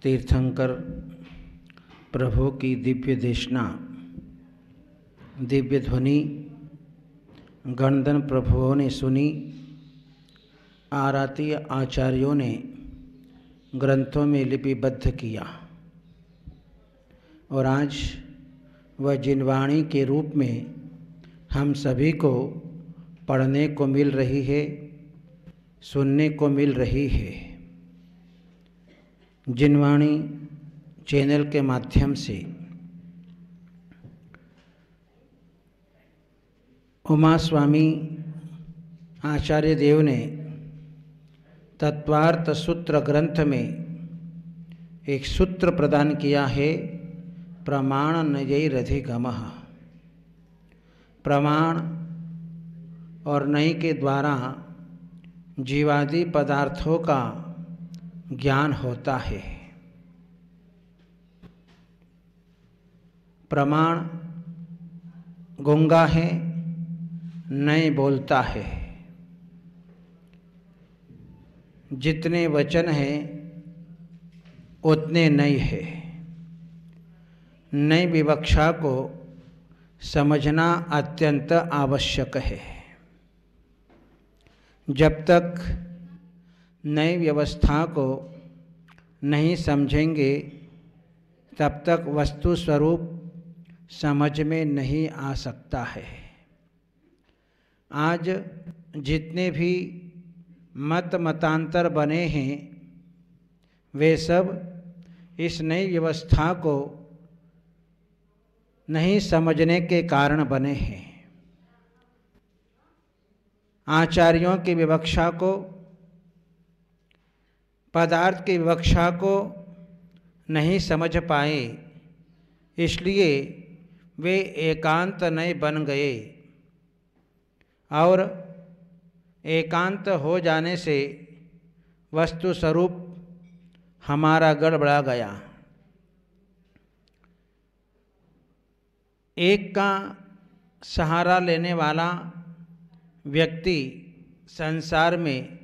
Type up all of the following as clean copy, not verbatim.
तीर्थंकर प्रभु की दिव्य देशना, दिव्य ध्वनि गणधन प्रभुओं ने सुनी, आरातीय आचार्यों ने ग्रंथों में लिपिबद्ध किया और आज वह जिनवाणी के रूप में हम सभी को पढ़ने को मिल रही है, सुनने को मिल रही है। जिनवाणी चैनल के माध्यम से उमा स्वामी आचार्य देव ने तत्वार्थ सूत्र ग्रंथ में एक सूत्र प्रदान किया है, प्रमाण नयैरधिगमः। प्रमाण और नय के द्वारा जीवादि पदार्थों का ज्ञान होता है। प्रमाण गूंगा है, नय बोलता है। जितने वचन हैं उतने नय है। नय विवक्षा को समझना अत्यंत आवश्यक है। जब तक नई व्यवस्था को नहीं समझेंगे तब तक वस्तु स्वरूप समझ में नहीं आ सकता है। आज जितने भी मतांतर बने हैं वे सब इस नई व्यवस्था को नहीं समझने के कारण बने हैं। आचार्यों की विवक्षा को, पदार्थ की विवक्षा को नहीं समझ पाए, इसलिए वे एकांत नय बन गए और एकांत हो जाने से वस्तु स्वरूप हमारा गड़बड़ा गया। एक का सहारा लेने वाला व्यक्ति संसार में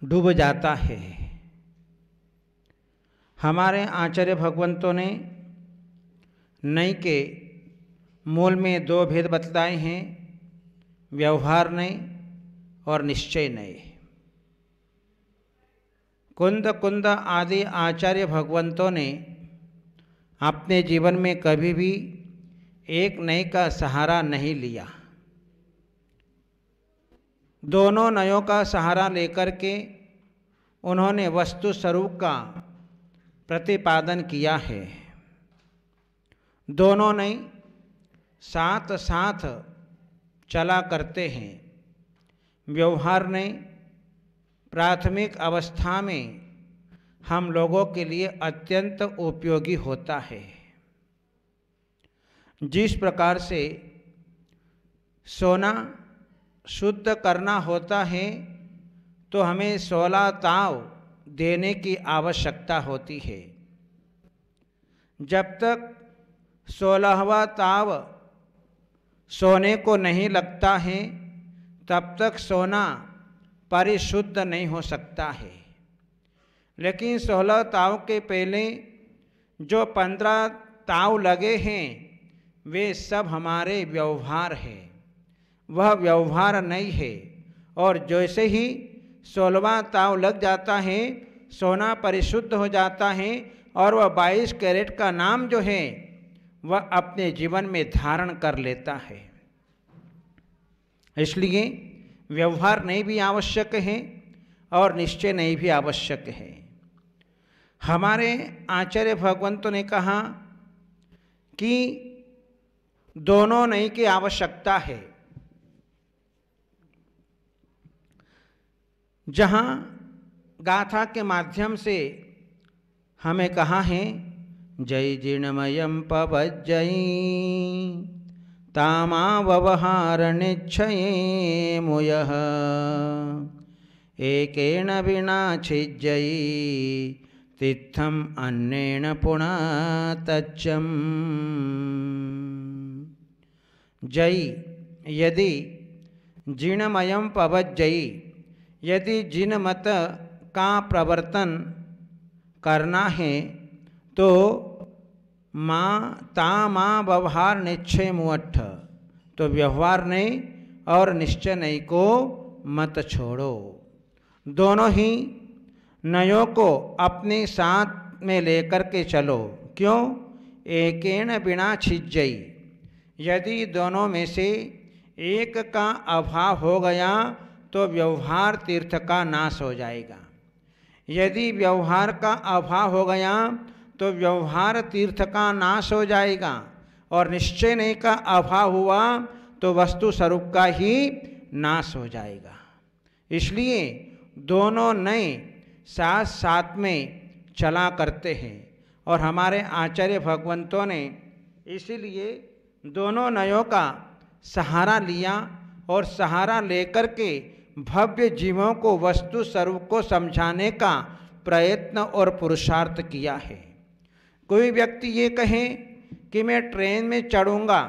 डूब जाता है। हमारे आचार्य भगवंतों ने नय के मूल में दो भेद बतलाए हैं, व्यवहार नय और निश्चय नय। कुंद कुंद आदि आचार्य भगवंतों ने अपने जीवन में कभी भी एक नय का सहारा नहीं लिया। दोनों नयों का सहारा लेकर के उन्होंने वस्तु स्वरूप का प्रतिपादन किया है। दोनों नय साथ साथ चला करते हैं। व्यवहार नय प्राथमिक अवस्था में हम लोगों के लिए अत्यंत उपयोगी होता है। जिस प्रकार से सोना शुद्ध करना होता है तो हमें 16 ताव देने की आवश्यकता होती है। जब तक 16वां ताव सोने को नहीं लगता है तब तक सोना परिशुद्ध नहीं हो सकता है। लेकिन 16 ताव के पहले जो 15 ताव लगे हैं वे सब हमारे व्यवहार हैं, वह व्यवहार नहीं है। और जैसे ही 16वां ताव लग जाता है सोना परिशुद्ध हो जाता है और वह 22 कैरेट का नाम जो है वह अपने जीवन में धारण कर लेता है। इसलिए व्यवहार नहीं भी आवश्यक है और निश्चय नहीं भी आवश्यक है। हमारे आचार्य भगवंतों ने कहा कि दोनों नहीं की आवश्यकता है। जहाँ गाथा के माध्यम से हमें कहा है, जय जीर्णमयं पवज्जयी तामावहार निच्छये मुयः एकेन विना छिज्जयी तीर्थम अन्नेन पुनातच्चम। जयी यदि जीर्णमयं पवज्जयी, यदि जिन मत का प्रवर्तन करना है तो माँ व्यवहार निश्चय मुअट्ठ, तो व्यवहार नहीं और निश्चय नहीं को मत छोड़ो। दोनों ही नयों को अपने साथ में लेकर के चलो। क्यों? एकेन बिना छिज्जई, यदि दोनों में से एक का अभाव हो गया तो व्यवहार तीर्थ का नाश हो जाएगा। यदि व्यवहार का अभाव हो गया तो व्यवहार तीर्थ का नाश हो जाएगा, और निश्चय नहीं का अभाव हुआ तो वस्तु स्वरूप का ही नाश हो जाएगा। इसलिए दोनों नए साथ साथ में चला करते हैं, और हमारे आचार्य भगवंतों ने इसीलिए दोनों नयों का सहारा लिया, और सहारा लेकर के भव्य जीवों को वस्तु स्वरूप को समझाने का प्रयत्न और पुरुषार्थ किया है। कोई व्यक्ति ये कहे कि मैं ट्रेन में चढ़ूंगा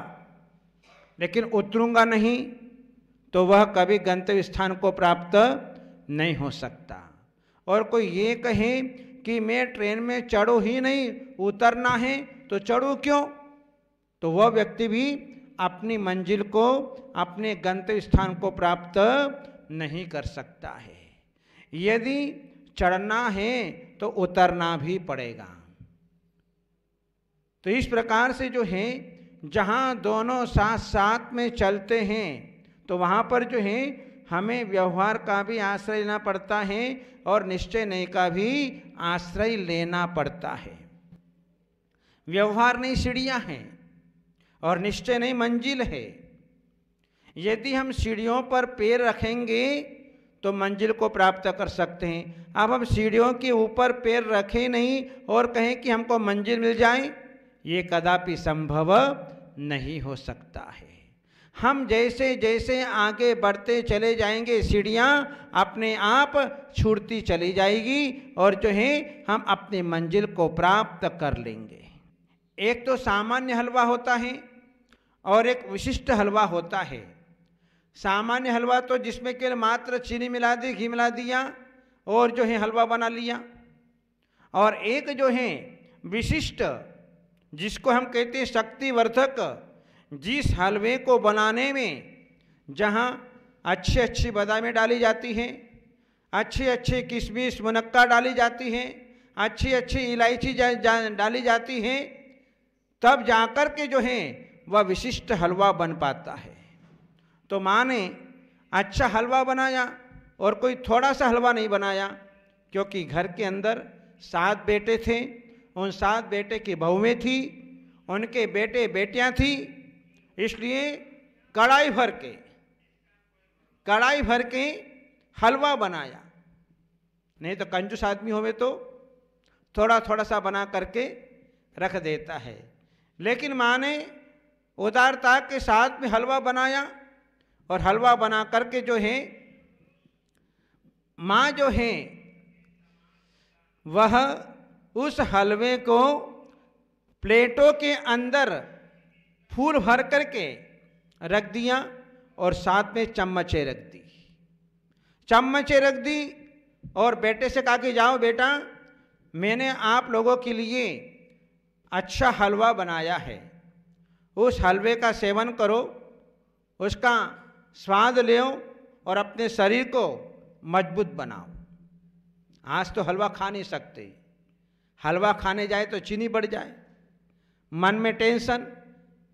लेकिन उतरूंगा नहीं, तो वह कभी गंतव्य स्थान को प्राप्त नहीं हो सकता। और कोई ये कहे कि मैं ट्रेन में चढ़ू ही नहीं, उतरना है तो चढ़ू क्यों, तो वह व्यक्ति भी अपनी मंजिल को, अपने गंतव्य स्थान को प्राप्त नहीं कर सकता है। यदि चढ़ना है तो उतरना भी पड़ेगा। तो इस प्रकार से जो है, जहाँ दोनों साथ साथ में चलते हैं तो वहाँ पर जो है हमें व्यवहार का भी आश्रय लेना पड़ता है और निश्चय नहीं का भी आश्रय लेना पड़ता है। व्यवहार नहीं सीढ़ियाँ हैं और निश्चय नहीं मंजिल है। यदि हम सीढ़ियों पर पैर रखेंगे तो मंजिल को प्राप्त कर सकते हैं। अब हम सीढ़ियों के ऊपर पैर रखें नहीं और कहें कि हमको मंजिल मिल जाए, ये कदापि संभव नहीं हो सकता है। हम जैसे जैसे आगे बढ़ते चले जाएंगे, सीढ़ियाँ अपने आप छूटती चली जाएगी और जो है हम अपनी मंजिल को प्राप्त कर लेंगे। एक तो सामान्य हलवा होता है और एक विशिष्ट हलवा होता है। सामान्य हलवा तो जिसमें केवल मात्र चीनी मिला दी, घी मिला दिया और जो है हलवा बना लिया, और एक जो है विशिष्ट, जिसको हम कहते हैं शक्तिवर्धक, जिस हलवे को बनाने में जहाँ अच्छी अच्छी बादामें डाली जाती हैं, अच्छी अच्छी किशमिश मुनक्का डाली जाती हैं, अच्छी अच्छी इलायची डाली जाती हैं, तब जाकर के जो है वह विशिष्ट हलवा बन पाता है। तो माँ ने अच्छा हलवा बनाया और कोई थोड़ा सा हलवा नहीं बनाया, क्योंकि घर के अंदर 7 बेटे थे, उन 7 बेटे की बहुएं थी, उनके बेटे बेटियां थी, इसलिए कढ़ाई भर के हलवा बनाया। नहीं तो कंजूस आदमी होवे तो थोड़ा थोड़ा सा बना करके रख देता है, लेकिन माँ ने उदारता के साथ में हलवा बनाया, और हलवा बना करके जो है माँ जो है वह उस हलवे को प्लेटों के अंदर फूल भर करके रख दिया और साथ में चम्मचें रख दी और बेटे से कहा कि जाओ बेटा, मैंने आप लोगों के लिए अच्छा हलवा बनाया है, उस हलवे का सेवन करो, उसका स्वाद लो और अपने शरीर को मजबूत बनाओ। आज तो हलवा खा नहीं सकते, हलवा खाने जाए तो चीनी बढ़ जाए, मन में टेंशन,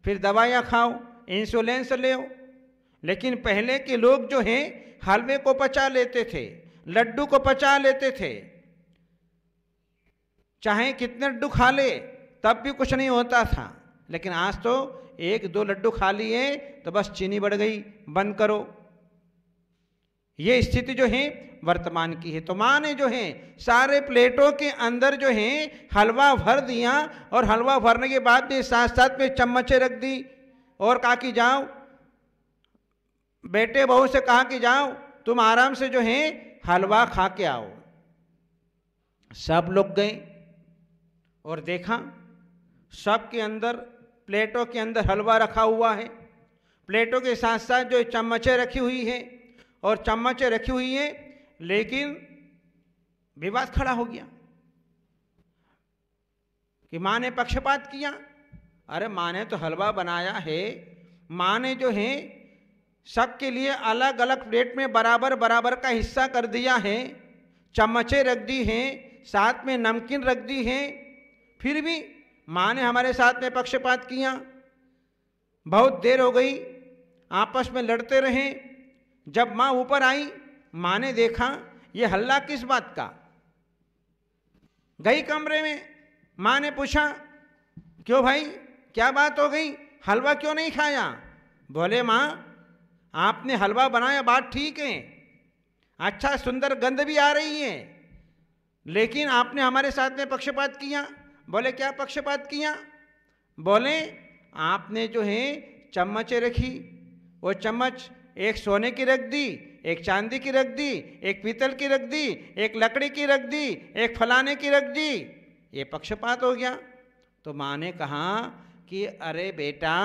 फिर दवाइयाँ खाओ, इंसुलिन ले, लेकिन पहले के लोग जो हैं हलवे को पचा लेते थे, लड्डू को पचा लेते थे, चाहे कितने लड्डू खा ले तब भी कुछ नहीं होता था। लेकिन आज तो 1-2 लड्डू खा लिए तो बस चीनी बढ़ गई, बंद करो। ये स्थिति जो है वर्तमान की है। तो माँ ने जो है सारे प्लेटों के अंदर जो है हलवा भर दिया, और हलवा भरने के बाद में साथ साथ में चम्मचें रख दी और कहा कि जाओ, बेटे बहू से कहा कि जाओ तुम आराम से जो है हलवा खा के आओ। सब लोग गए और देखा सबके अंदर, प्लेटों के अंदर हलवा रखा हुआ है, प्लेटों के साथ साथ जो चम्मचें रखी हुई है और चम्मचें रखी हुई है, लेकिन विवाद खड़ा हो गया। कि माँ ने पक्षपात किया। अरे माँ ने तो हलवा बनाया है, माँ ने जो है सबके लिए अलग अलग प्लेट में बराबर बराबर का हिस्सा कर दिया है, चम्मचें रख दी हैं, साथ में नमकीन रख दी है, फिर भी माँ ने हमारे साथ में पक्षपात किया। बहुत देर हो गई, आपस में लड़ते रहे। जब माँ ऊपर आई, माँ ने देखा ये हल्ला किस बात का। गई कमरे में, माँ ने पूछा क्यों भाई, क्या बात हो गई, हलवा क्यों नहीं खाया? बोले माँ आपने हलवा बनाया, बात ठीक है, अच्छा सुंदर गंध भी आ रही है, लेकिन आपने हमारे साथ में पक्षपात किया। बोले क्या पक्षपात किया? बोले आपने जो है चम्मचें रखी, वो चम्मच एक सोने की रख दी, एक चांदी की रख दी, एक पीतल की रख दी, एक लकड़ी की रख दी, एक फलाने की रख दी, ये पक्षपात हो गया। तो माँ ने कहा कि अरे बेटा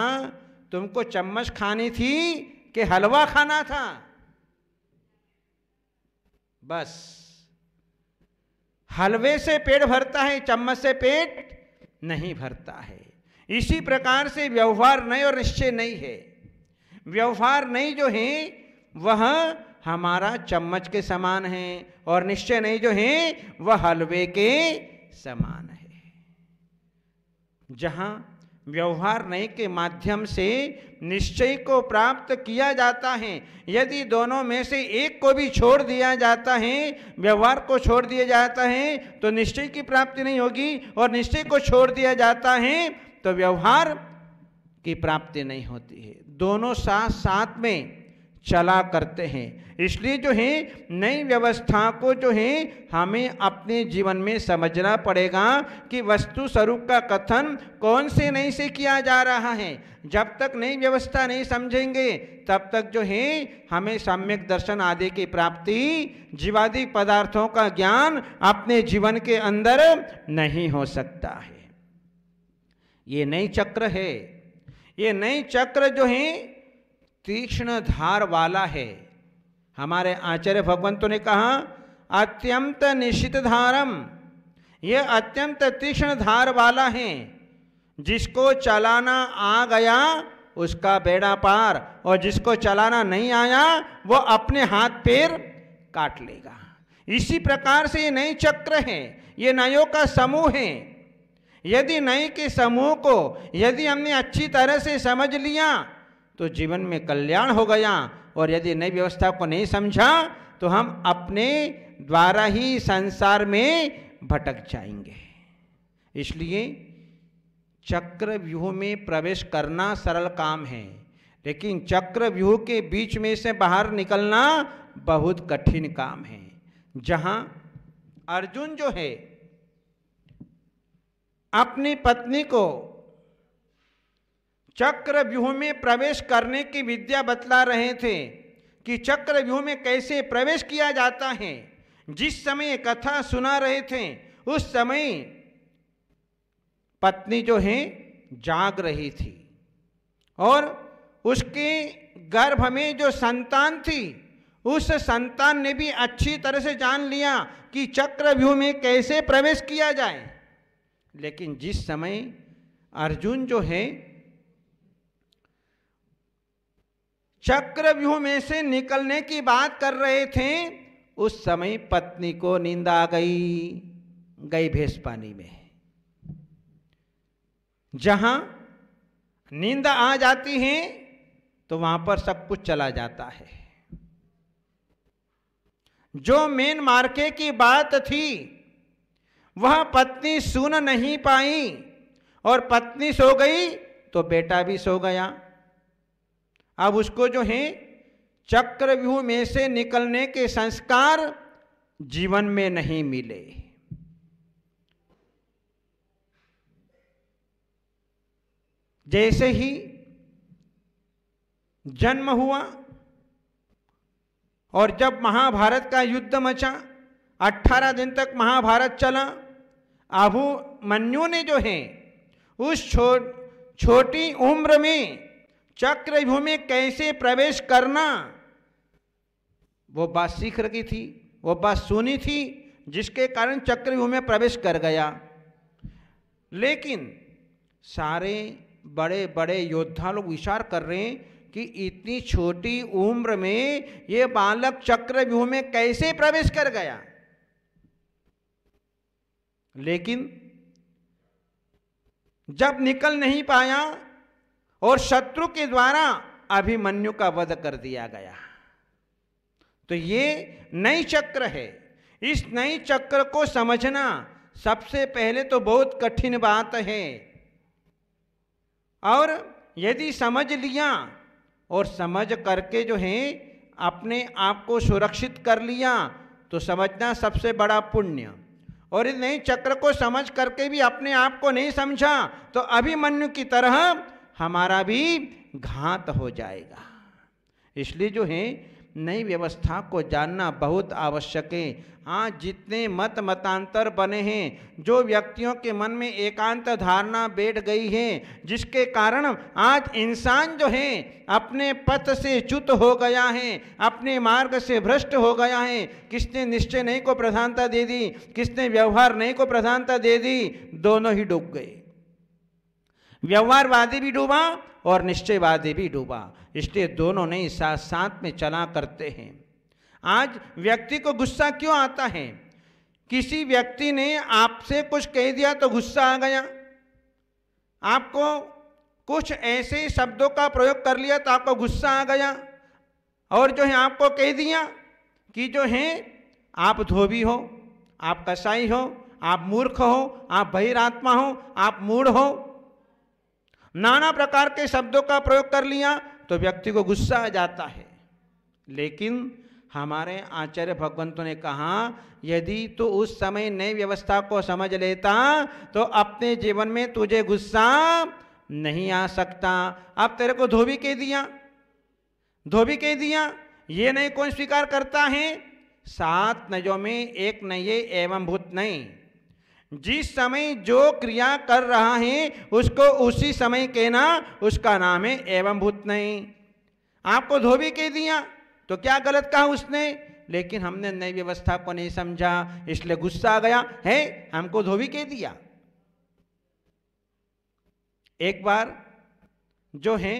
तुमको चम्मच खानी थी कि हलवा खाना था? बस हलवे से पेट भरता है, चम्मच से पेट नहीं भरता है। इसी प्रकार से व्यवहार नहीं और निश्चय नहीं है। व्यवहार नहीं जो है वह हमारा चम्मच के समान है और निश्चय नहीं जो है वह हलवे के समान है। जहां व्यवहार नहीं के माध्यम से निश्चय को प्राप्त किया जाता है, यदि दोनों में से एक को भी छोड़ दिया जाता है, व्यवहार को छोड़ दिया जाता है, तो निश्चय की प्राप्ति नहीं होगी, और निश्चय को छोड़ दिया जाता है तो व्यवहार की प्राप्ति नहीं होती है। दोनों साथ साथ में चला करते हैं। इसलिए जो है नई व्यवस्था को जो है हमें अपने जीवन में समझना पड़ेगा कि वस्तु स्वरूप का कथन कौन से नई से किया जा रहा है। जब तक नई व्यवस्था नहीं समझेंगे तब तक जो है हमें सम्यक दर्शन आदि की प्राप्ति, जीवादि पदार्थों का ज्ञान अपने जीवन के अंदर नहीं हो सकता है। ये नई चक्र है। ये नई चक्र जो है तीक्ष्ण धार वाला है। हमारे आचार्य भगवंतों ने कहा अत्यंत निश्चित धारम, ये अत्यंत तीक्ष्ण धार वाला है। जिसको चलाना आ गया उसका बेड़ा पार, और जिसको चलाना नहीं आया वो अपने हाथ पैर काट लेगा। इसी प्रकार से ये नई चक्र है, ये नयों का समूह है। यदि नई के समूह को यदि हमने अच्छी तरह से समझ लिया तो जीवन में कल्याण हो गया, और यदि नई व्यवस्था को नहीं समझा तो हम अपने द्वारा ही संसार में भटक जाएंगे। इसलिए चक्र व्यूह में प्रवेश करना सरल काम है, लेकिन चक्र व्यूह के बीच में से बाहर निकलना बहुत कठिन काम है। जहां अर्जुन जो है अपनी पत्नी को चक्र व्यूह में प्रवेश करने की विद्या बतला रहे थे कि चक्र व्यूह में कैसे प्रवेश किया जाता है। जिस समय कथा सुना रहे थे उस समय पत्नी जो है जाग रही थी, और उसके गर्भ में जो संतान थी उस संतान ने भी अच्छी तरह से जान लिया कि चक्र व्यूह में कैसे प्रवेश किया जाए। लेकिन जिस समय अर्जुन जो है चक्र व्यूह में से निकलने की बात कर रहे थे उस समय पत्नी को नींद आ गई भैंस पानी में। जहां नींद आ जाती है तो वहां पर सब कुछ चला जाता है। जो मेन मार्के की बात थी वह पत्नी सुन नहीं पाई, और पत्नी सो गई तो बेटा भी सो गया। अब उसको जो है चक्रव्यूह में से निकलने के संस्कार जीवन में नहीं मिले। जैसे ही जन्म हुआ और जब महाभारत का युद्ध मचा, 18 दिन तक महाभारत चला, अभिमन्यु ने जो है उस छोटी उम्र में चक्रव्यूह में कैसे प्रवेश करना वो बात सीख रखी थी, वो बात सुनी थी, जिसके कारण चक्रव्यूह में प्रवेश कर गया। लेकिन सारे बड़े बड़े योद्धा लोग विचार कर रहे हैं कि इतनी छोटी उम्र में ये बालक चक्रव्यूह में कैसे प्रवेश कर गया। लेकिन जब निकल नहीं पाया और शत्रु के द्वारा अभिमन्यु का वध कर दिया गया, तो ये नई चक्र है। इस नई चक्र को समझना सबसे पहले तो बहुत कठिन बात है, और यदि समझ लिया और समझ करके जो है अपने आप को सुरक्षित कर लिया तो समझना सबसे बड़ा पुण्य। और इस नए चक्र को समझ करके भी अपने आप को नहीं समझा तो अभिमन्यु की तरह हमारा भी घात हो जाएगा। इसलिए जो है नई व्यवस्था को जानना बहुत आवश्यक है। आज जितने मतांतर बने हैं, जो व्यक्तियों के मन में एकांत धारणा बैठ गई है, जिसके कारण आज इंसान जो है अपने पथ से च्युत हो गया है, अपने मार्ग से भ्रष्ट हो गया है। किसने निश्चय नहीं को प्रधानता दे दी, किसने व्यवहार नहीं को प्रधानता दे दी, दोनों ही डूब गए। व्यवहारवादी भी डूबा और निश्चयवादी भी डूबा। इसलिए दोनों नहीं साथ साथ में चला करते हैं। आज व्यक्ति को गुस्सा क्यों आता है? किसी व्यक्ति ने आपसे कुछ कह दिया तो गुस्सा आ गया, आपको कुछ ऐसे शब्दों का प्रयोग कर लिया तो आपको गुस्सा आ गया, और जो है आपको कह दिया कि जो है आप धोबी हो, आप कसाई हो, आप मूर्ख हो, आप बहिरात्मा हो, आप मूढ़ हो, नाना प्रकार के शब्दों का प्रयोग कर लिया तो व्यक्ति को गुस्सा आ जाता है। लेकिन हमारे आचार्य भगवंतों ने कहा, यदि तो उस समय नई व्यवस्था को समझ लेता तो अपने जीवन में तुझे गुस्सा नहीं आ सकता। अब तेरे को धोबी कह दिया, धोबी कह दिया, ये नहीं कौन स्वीकार करता है? 7 नयों में एक नये एवं भूत नहीं। जिस समय जो क्रिया कर रहा है उसको उसी समय कहना, उसका नाम है एवं भूत नहीं। आपको धोबी कह दिया तो क्या गलत कहा उसने? लेकिन हमने नई व्यवस्था को नहीं समझा, इसलिए गुस्सा आ गया है, हमको धोबी कह दिया। एक बार जो है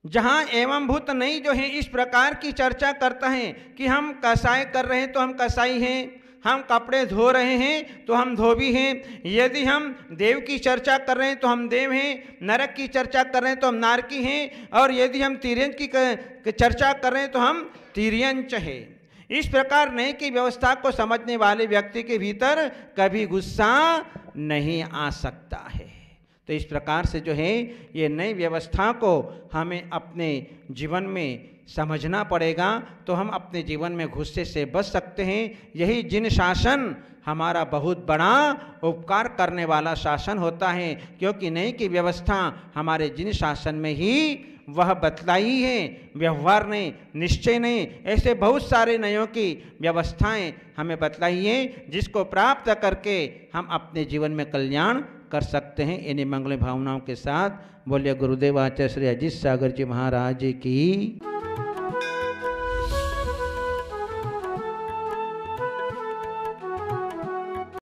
जहां एवं भूत नहीं जो है इस प्रकार की चर्चा करता है कि हम कसाई कर रहे हैं तो हम कसाई हैं, हम कपड़े धो रहे हैं तो हम धोबी हैं, यदि हम देव की चर्चा कर रहे हैं तो हम देव हैं, नरक की चर्चा कर रहे हैं तो हम नारकी हैं, और यदि हम तिर्यंच की चर्चा कर रहे हैं तो हम तिर्यंच हैं। इस प्रकार नए की व्यवस्था को समझने वाले व्यक्ति के भीतर कभी गुस्सा नहीं आ सकता है। तो इस प्रकार से जो है ये नई व्यवस्था को हमें अपने जीवन में समझना पड़ेगा, तो हम अपने जीवन में गुस्से से बच सकते हैं। यही जिन शासन हमारा बहुत बड़ा उपकार करने वाला शासन होता है, क्योंकि नई की व्यवस्था हमारे जिन शासन में ही वह बतलाई है। व्यवहार ने, निश्चय ने, ऐसे बहुत सारे नयों की व्यवस्थाएं हमें बतलाई हैं, जिसको प्राप्त करके हम अपने जीवन में कल्याण कर सकते हैं। इन्हीं मंगल भावनाओं के साथ बोलिए गुरुदेव आचार्य श्री अजीत सागर जी महाराज की।